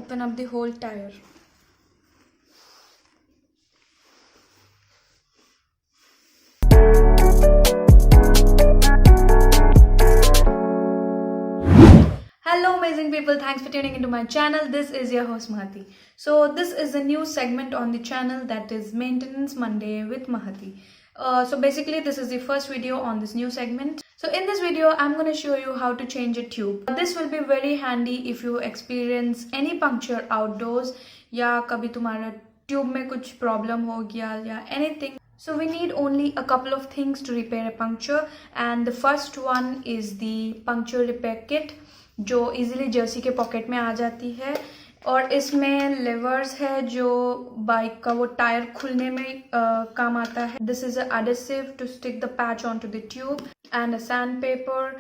open up the whole tire. Hello amazing people, thanks for tuning into my channel. This is your host Mahathi. So this is a new segment on the channel, that is Maintenance Monday with Mahathi. So basically this is the first video on this new segment. So in this video I'm going to show you how to change a tube. This will be very handy if you experience any puncture outdoors या कभी तुम्हारा tube में कुछ problem हो गया या anything. So we need only a couple of things to repair a puncture, and the first one is the puncture repair kit जो easily Jersey के पॉकेट में आ जाती है, और इसमें लेवर्स है जो बाइक का वो टायर खुलने में काम आता है. This is a adhesive to stick the patch onto the tube and a sandpaper.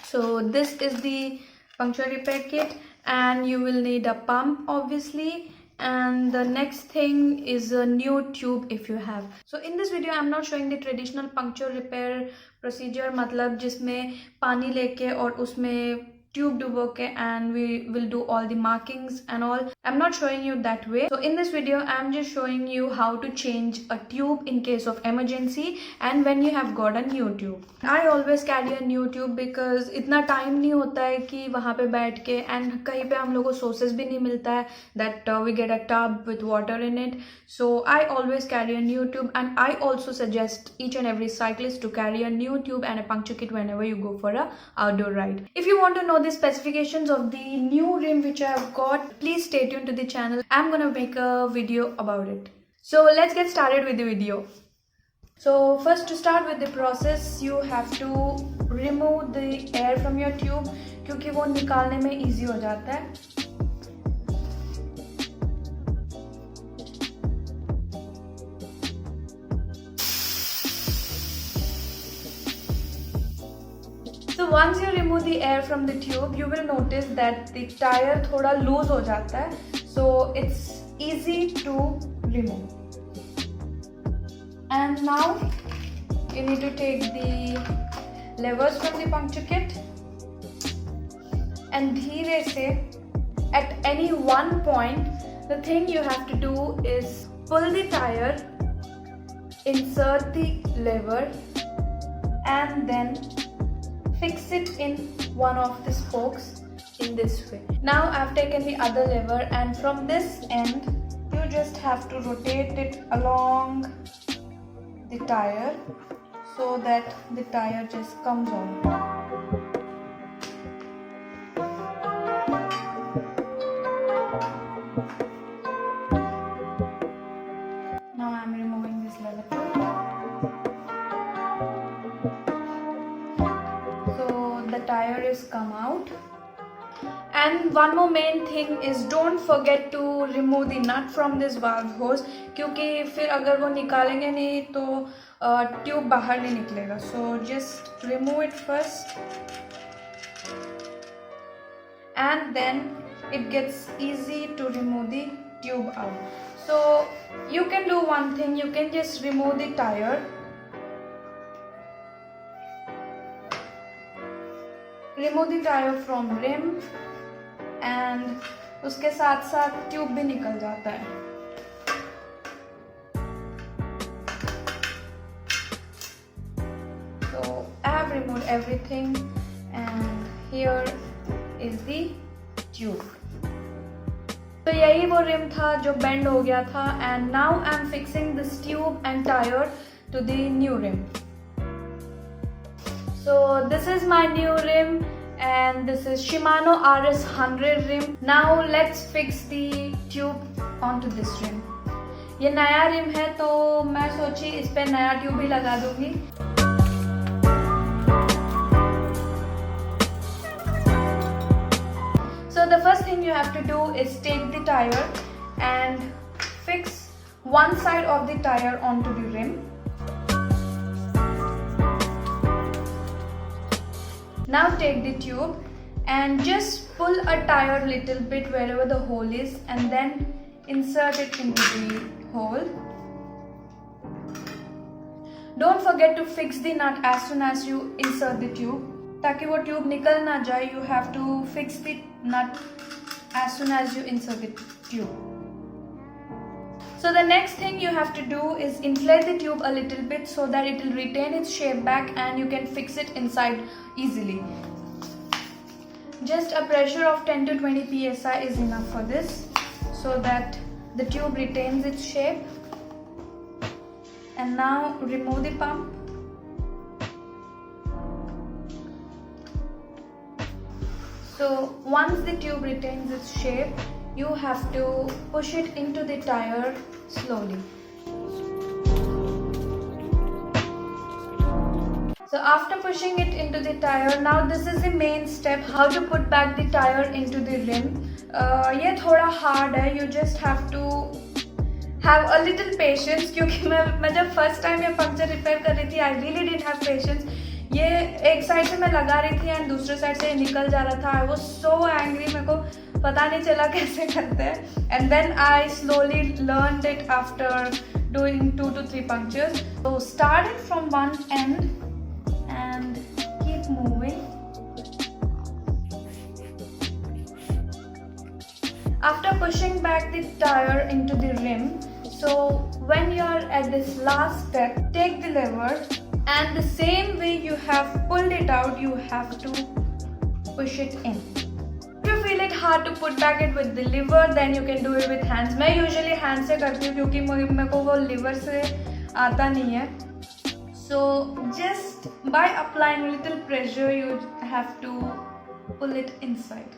So this is the puncture repair kit, and you will need a pump obviously, and the next thing is a new tube if you have. So in this video I'm not showing the traditional puncture repair procedure, मतलब जिसमें पानी लेके और उसमें tube डुबो के and we will do all the markings and all. I'm not showing you that way. So in this video I'm just showing you how to change a tube in case of emergency and when you have got a new tube. I always carry a new tube because इतना time नहीं होता है कि वहाँ पे बैठ के, and कहीं पे हम लोगों को sources भी नहीं मिलता है that we get a tub with water in it. So I always carry a new tube, and I also suggest each and every cyclist to carry a new tube and a puncture kit whenever you go for a outdoor ride. If you want to know the specifications of the new rim which I have got, please stay tuned to the channel. I'm gonna make a video about it. So let's get started with the video. So first, to start with the process, you have to remove the air from your tube क्योंकि वो निकालने में easy हो जाता है. So once you remove the air from the tube, you will notice that the tire थोड़ा loose हो जाता है. So it's easy to remove. And now you need to take the levers from the puncture kit and धीरे से at any one point, the thing you have to do is pull the tire, insert the lever, and then fix it in one of the spokes in this way. Now I've taken the other lever, and from this end you just have to rotate it along the tire so that the tire just comes on. Now I'm removing this lever too. Tire is come out. And one more main thing is, don't forget to remove the nut from this valve hose क्योंकि फिर अगर वो निकालेंगे नहीं तो tube बाहर नहीं निकलेगा. So just remove it first, and then it gets easy to remove the tube out. So you can do one thing, you can just remove the tire, remove the tire from rim, and उसके साथ साथ tube भी निकल जाता है. So I have removed everything, and here is the tube. तो यही वो रिम था जो बेंड हो गया था, and now I'm fixing this tube and tire to the new rim. So this is my new rim, and this is Shimano RS 100 rim. Now let's fix the tube onto this rim. ये नया rim है तो मैं सोची इस पे नया tube भी लगा दूंगी. So the first thing you have to do is take the tire and fix one side of the tire onto the rim. Now take the tube and just pull a tire little bit wherever the hole is, and then insert it into the hole. Don't forget to fix the nut as soon as you insert the tube. ताकि वो tube निकल ना जाए, you have to fix the nut as soon as you insert the tube. So the next thing you have to do is inflate the tube a little bit so that it will retain its shape back and you can fix it inside easily. Just a pressure of 10 to 20 psi is enough for this so that the tube retains its shape. And now remove the pump. So once the tube retains its shape, you have to push it into the tire slowly. So after pushing it into the tire, now this is the main step, how to put back the tire into the rim. ये थोड़ा hard है, you just have to have a little patience क्योंकि मैं जब first time ये puncture repair कर रही थी, I really didn't have patience. ये एक साइड से मैं लगा रही थी एंड दूसरे साइड से निकल जा रहा था. आई वाज सो एंग्री, मेरे को पता नहीं चला कैसे करते हैं. And then I slowly learned it after doing 2 to 3 punctures. So starting from one end and keep moving. After pushing back the tire into the rim, so when you are at this last step, take the lever. And the same way you have pulled it out, you have to push it in. If you feel it hard to put back it with the lever, then you can do it with hands. मैं usually hands से करती हूँ क्योंकि मेरे को वो lever से आता नहीं है. So just by applying little pressure, you have to pull it inside.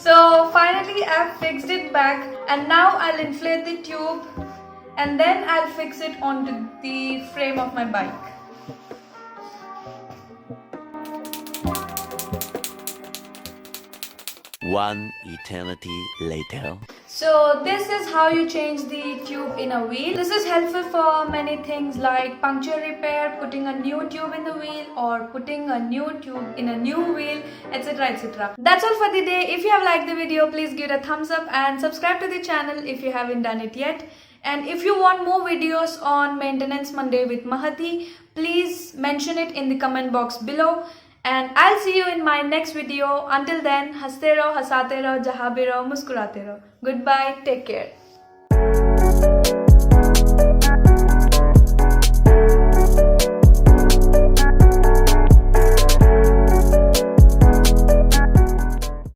So finally I've fixed it back, and now I'll inflate the tube. And then I'll fix it onto the frame of my bike. One eternity later. So this is how you change the tube in a wheel. This is helpful for many things like puncture repair, putting a new tube in the wheel, or putting a new tube in a new wheel, etc, etc. That's all for the day. If you have liked the video, please give it a thumbs up and subscribe to the channel if you haven't done it yet. And if you want more videos on Maintenance Monday with Mahathi, please mention it in the comment box below. And I'll see you in my next video. Until then, हंसते रहो, हंसाते रहो, जहाँ भी रहो, मुस्कुराते रहो. Goodbye, take care.